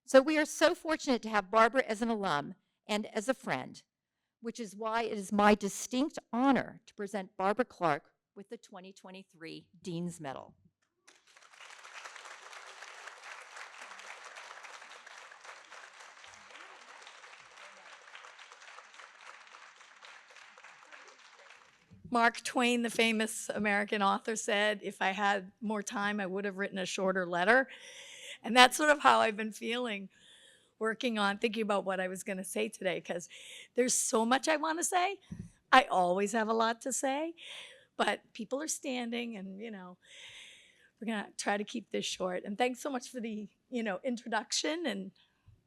So we are so fortunate to have Barbara as an alum and as a friend, which is why it is my distinct honor to present Barbara Clarke with the 2023 Dean's Medal. Mark Twain, the famous American author, said, if I had more time, I would have written a shorter letter. And that's sort of how I've been feeling, working on thinking about what I was going to say today, because there's so much I want to say. I always have a lot to say, but people are standing and, we're going to try to keep this short. And thanks so much for the, introduction and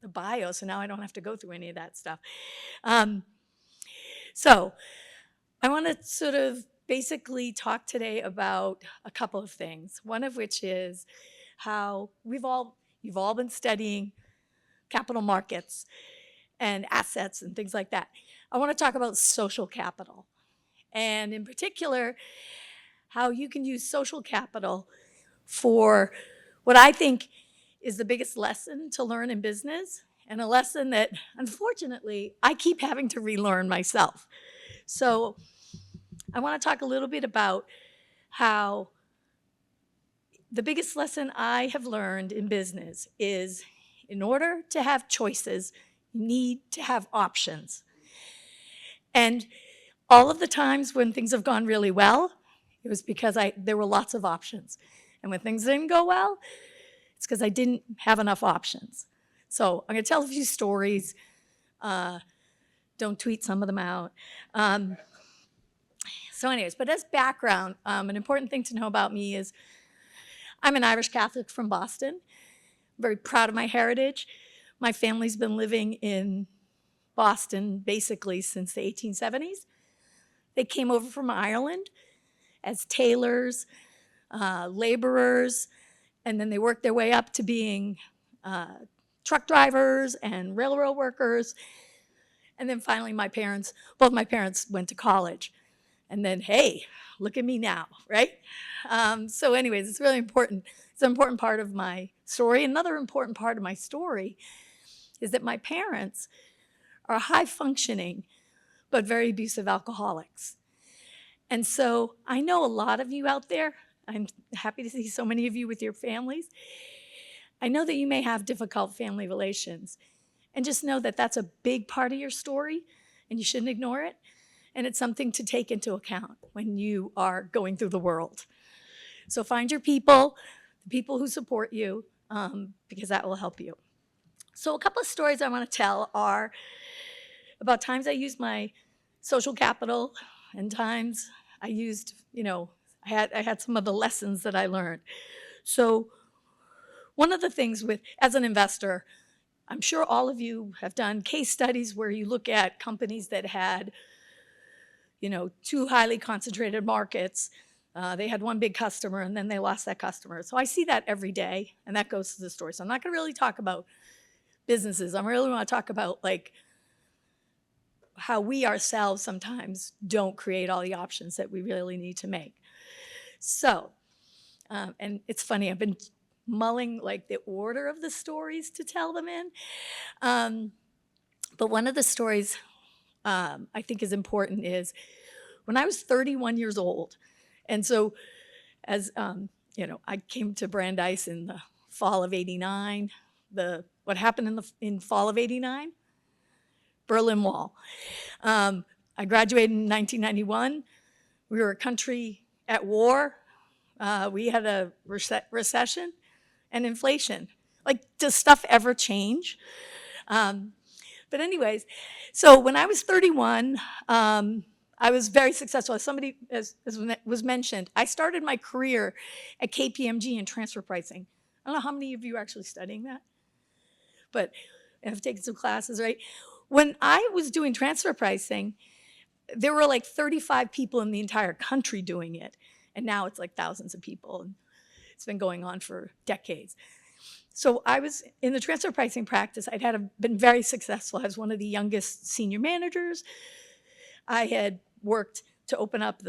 the bio, so now I don't have to go through any of that stuff. So I want to sort of basically talk today about a couple of things, one of which is how you've all been studying capital markets and assets and things like that. I want to talk about social capital, and in particular, how you can use social capital for what I think is the biggest lesson to learn in business, and a lesson that, unfortunately, I keep having to relearn myself. So I want to talk a little bit about how the biggest lesson I have learned in business is, in order to have choices, you need to have options. And all of the times when things have gone really well, it was because there were lots of options. And when things didn't go well, it's because I didn't have enough options. So I'm going to tell a few stories. Don't tweet some of them out. So anyways, but as background, an important thing to know about me is I'm an Irish Catholic from Boston. I'm very proud of my heritage. My family's been living in Boston basically since the 1870s. They came over from Ireland as tailors, laborers, and then they worked their way up to being truck drivers and railroad workers. And then finally both my parents went to college. And then, hey, look at me now, right? So anyways, it's really important. It's an important part of my story. Another important part of my story is that my parents are high functioning, but very abusive alcoholics. And so I know a lot of you out there. I'm happy to see so many of you with your families. I know that you may have difficult family relations. And just know that that's a big part of your story, and you shouldn't ignore it. And it's something to take into account when you are going through the world. So find your people, the people who support you, because that will help you. So a couple of stories I want to tell are about times I used my social capital and times I used, I had some of the lessons that I learned. So one of the things as an investor, I'm sure all of you have done case studies where you look at companies that had two highly concentrated markets. They had one big customer and then they lost that customer. So I see that every day, and that goes to the story. So I'm not going to really talk about businesses. I really want to talk about how we ourselves sometimes don't create all the options that we really need to make. So, and it's funny, I've been mulling the order of the stories to tell them in. But one of the stories I think is important is when I was 31 years old. And so as, I came to Brandeis in the fall of '89. What happened in fall of '89? Berlin Wall. I graduated in 1991. We were a country at war. We had a recession and inflation. Does stuff ever change? But anyways, so when I was 31, I was very successful. As was mentioned, I started my career at KPMG in transfer pricing. I don't know how many of you are actually studying that, but I've taken some classes, right? When I was doing transfer pricing, there were 35 people in the entire country doing it. And now it's thousands of people. And it's been going on for decades. So I was in the transfer pricing practice. Been very successful as one of the youngest senior managers. I had worked to open up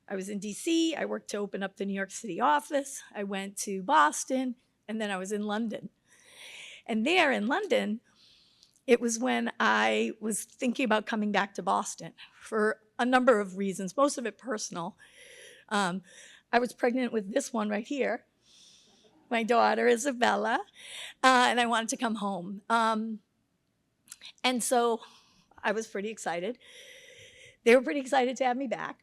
I was in DC. I worked to open up the New York City office. I went to Boston, and then I was in London. And there in London, it was when I was thinking about coming back to Boston for a number of reasons, most of it personal. I was pregnant with this one right here, my daughter Isabella, and I wanted to come home. And so I was pretty excited. They were pretty excited to have me back.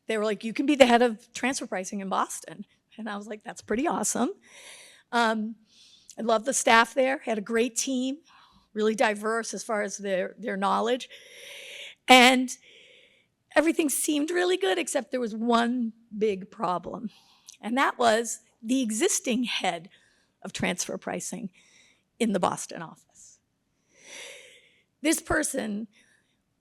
They were like, you can be the head of transfer pricing in Boston. And I was like, that's pretty awesome. I love the staff there, had a great team, really diverse as far as their knowledge. And everything seemed really good, except there was one big problem. And that was the existing head of transfer pricing in the Boston office. This person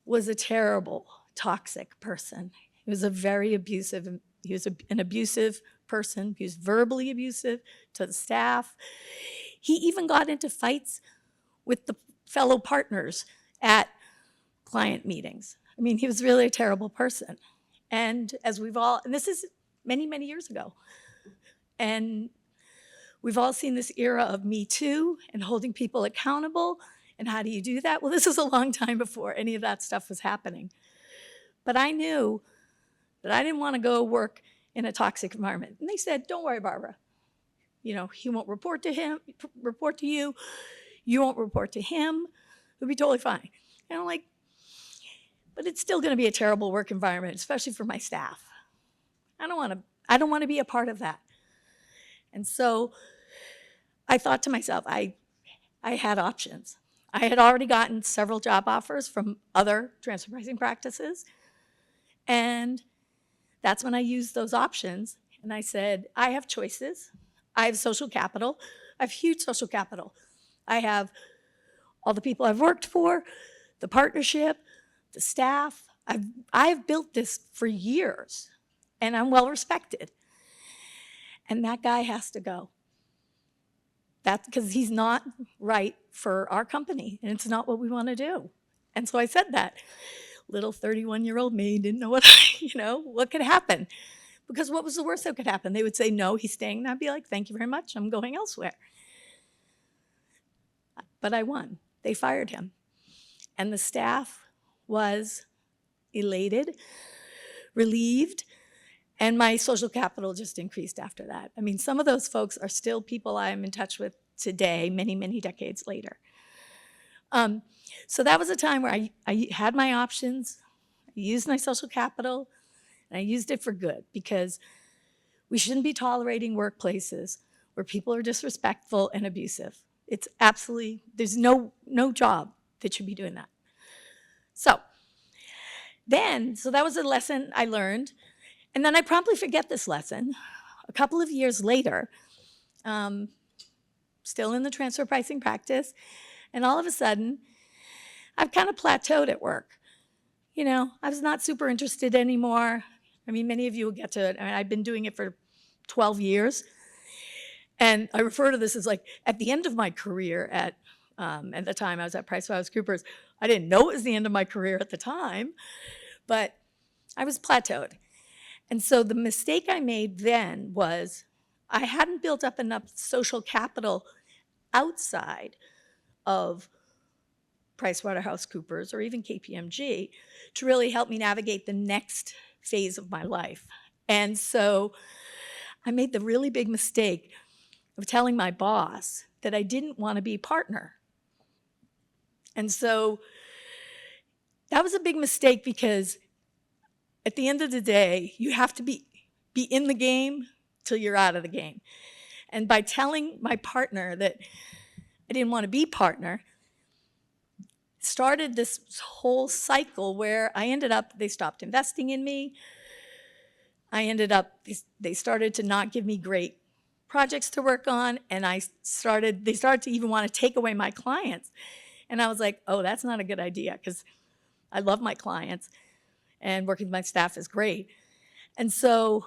was a terrible, toxic person. He was a very abusive, he was an abusive person. He was verbally abusive to the staff. He even got into fights with the fellow partners at client meetings. I mean, he was really a terrible person. And as we've all, and this is many, many years ago, and we've all seen this era of Me Too and holding people accountable. And how do you do that? Well, this is a long time before any of that stuff was happening. But I knew that I didn't want to go work in a toxic environment. And they said, don't worry, Barbara. You know, he won't report to you. You won't report to him. It'll be totally fine. And I'm like, but it's still going to be a terrible work environment, especially for my staff. I don't want to be a part of that. And so I thought to myself, I had options. I had already gotten several job offers from other transfer pricing practices. And that's when I used those options. And I said, I have choices. I have social capital. I have huge social capital. I have all the people I've worked for, the partnership, the staff. I've built this for years, and I'm well respected. And that guy has to go. That's because he's not right for our company, and it's not what we want to do. And so I said that. Little 31-year-old me didn't know what could happen. Because what was the worst that could happen? They would say, no, he's staying. And I'd be like, thank you very much. I'm going elsewhere. But I won. They fired him. And the staff was elated, relieved, and my social capital just increased after that. I mean, some of those folks are still people I'm in touch with today, many, many decades later. So that was a time where I had my options, I used my social capital, and I used it for good, because we shouldn't be tolerating workplaces where people are disrespectful and abusive. It's absolutely, there's no job that should be doing that. So that was a lesson I learned. And then I promptly forget this lesson. A couple of years later, still in the transfer pricing practice, and all of a sudden, I've kind of plateaued at work. You know, I was not super interested anymore. I mean, many of you will get to it. I mean, I've been doing it for 12 years. And I refer to this as like at the end of my career at the time I was at PricewaterhouseCoopers. I didn't know it was the end of my career at the time, but I was plateaued. And so the mistake I made then was I hadn't built up enough social capital outside of PricewaterhouseCoopers or even KPMG to really help me navigate the next phase of my life. And so I made the really big mistake of telling my boss that I didn't want to be partner. And so that was a big mistake, because at the end of the day, you have to be in the game till you're out of the game. And by telling my partner that I didn't want to be partner, started this whole cycle where I ended up, they stopped investing in me. I ended up, they started to not give me great projects to work on, and they started to even want to take away my clients. And I was like, oh, that's not a good idea, because I love my clients and working with my staff is great. And so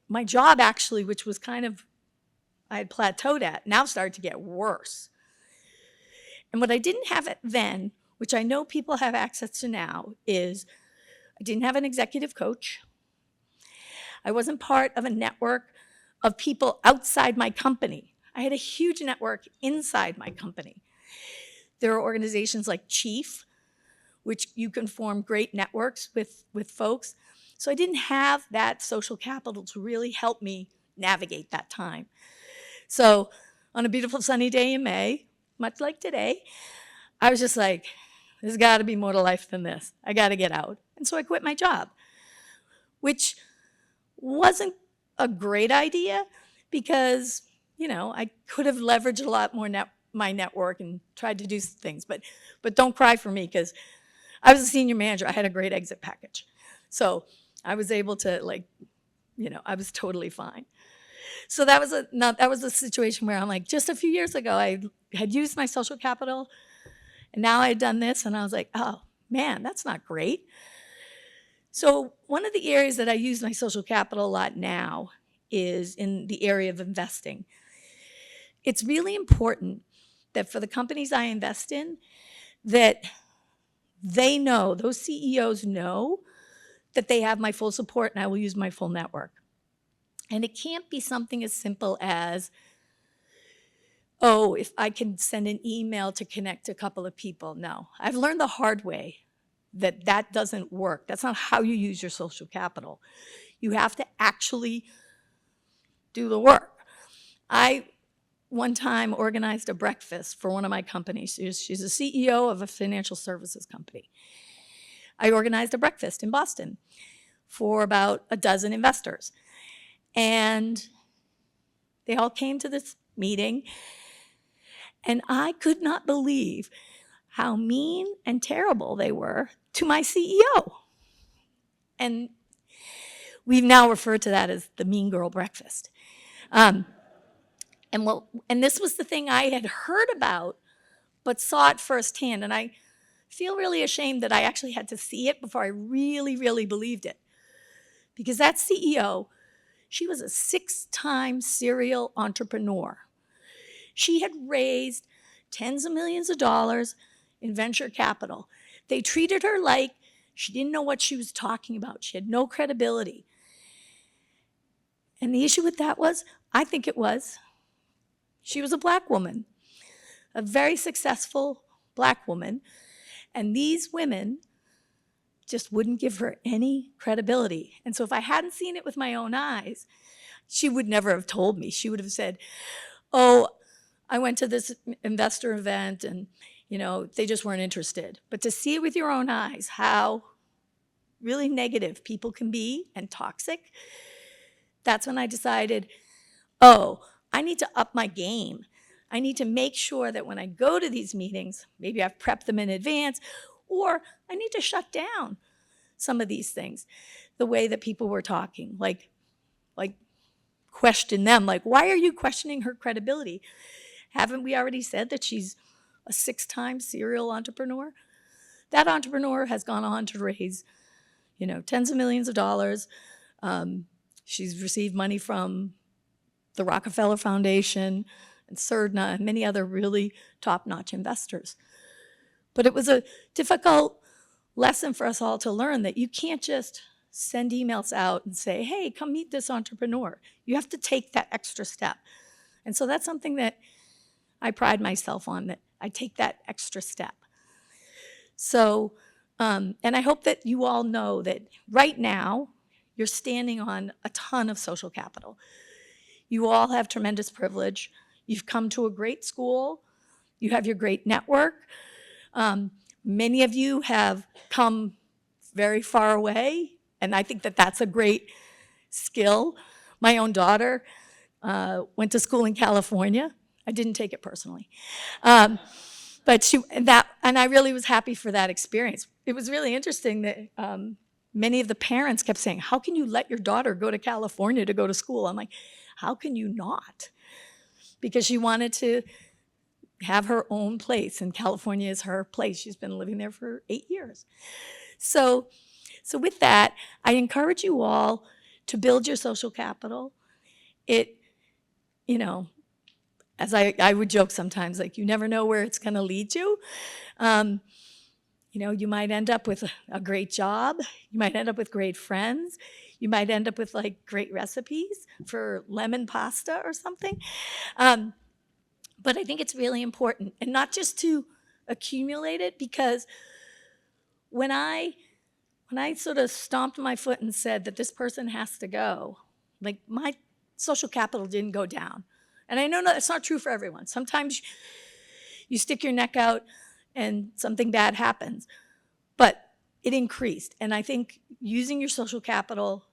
my job actually, which was kind of, I had plateaued at, now started to get worse. And what I didn't have then, which I know people have access to now, is I didn't have an executive coach. I wasn't part of a network of people outside my company. I had a huge network inside my company. There are organizations like Chief, which you can form great networks with folks. So I didn't have that social capital to really help me navigate that time. So on a beautiful sunny day in May, much like today, I was just like, there's got to be more to life than this. I got to get out. And so I quit my job, which wasn't a great idea because, you know, I could have leveraged a lot more my network and tried to do things. But don't cry for me, because I was a senior manager. I had a great exit package. So I was able to, like, you know, I was totally fine. So that was a situation where I'm like, just a few years ago, I had used my social capital, and now I had done this, and I was like, oh, man, that's not great. So one of the areas that I use my social capital a lot now is in the area of investing. It's really important that for the companies I invest in, that they know, those CEOs know that they have my full support and I will use my full network. And it can't be something as simple as, oh, if I can send an email to connect a couple of people. No, I've learned the hard way that that doesn't work. That's not how you use your social capital. You have to actually do the work. I, one time, organized a breakfast for one of my companies. She's a CEO of a financial services company. I organized a breakfast in Boston for about a dozen investors. And they all came to this meeting, and I could not believe how mean and terrible they were to my CEO. And we've now referred to that as the mean girl breakfast. And this was the thing I had heard about, but saw it firsthand. And I feel really ashamed that I actually had to see it before I really, really believed it. Because that CEO, she was a 6-time serial entrepreneur. She had raised tens of millions of dollars in venture capital. They treated her like she didn't know what she was talking about. She had no credibility. And the issue with that was, I think it was, she was a black woman, a very successful black woman. And these women just wouldn't give her any credibility. And so if I hadn't seen it with my own eyes, she would never have told me. She would have said, oh, I went to this investor event and, you know, they just weren't interested. But to see it with your own eyes, how really negative people can be and toxic, that's when I decided, oh, I need to up my game. I need to make sure that when I go to these meetings, maybe I've prepped them in advance, or I need to shut down some of these things, the way that people were talking, like question them, like, why are you questioning her credibility? Haven't we already said that she's a 6-time serial entrepreneur? That entrepreneur has gone on to raise, you know, tens of millions of dollars. She's received money from the Rockefeller Foundation and Cerdna and many other really top-notch investors. But it was a difficult lesson for us all to learn that you can't just send emails out and say, hey, come meet this entrepreneur. You have to take that extra step. And so that's something that I pride myself on, that I take that extra step. So, and I hope that you all know that right now, you're standing on a ton of social capital. You all have tremendous privilege. You've come to a great school. You have your great network. Many of you have come very far away, and I think that that's a great skill. My own daughter went to school in California. I didn't take it personally. But I really was happy for that experience. It was really interesting that many of the parents kept saying, how can you let your daughter go to California to go to school? I'm like, how can you not? Because she wanted to have her own place, and California is her place. She's been living there for 8 years. So with that, I encourage you all to build your social capital. It, you know, as I would joke sometimes, like, you never know where it's going to lead you. You know, you might end up with a great job. You might end up with great friends. You might end up with, like, great recipes for lemon pasta or something. But I think it's really important, and not just to accumulate it, because when I sort of stomped my foot and said that this person has to go, like, my social capital didn't go down. And I know that's not true for everyone. Sometimes you stick your neck out and something bad happens, but it increased. And I think using your social capital,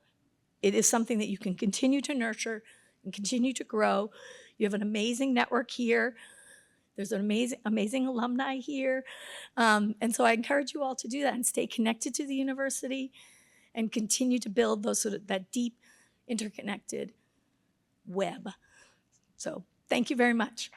it is something that you can continue to nurture and continue to grow. You have an amazing network here. There's an amazing alumni here. And so I encourage you all to do that and stay connected to the university and continue to build those that deep, interconnected web. So thank you very much.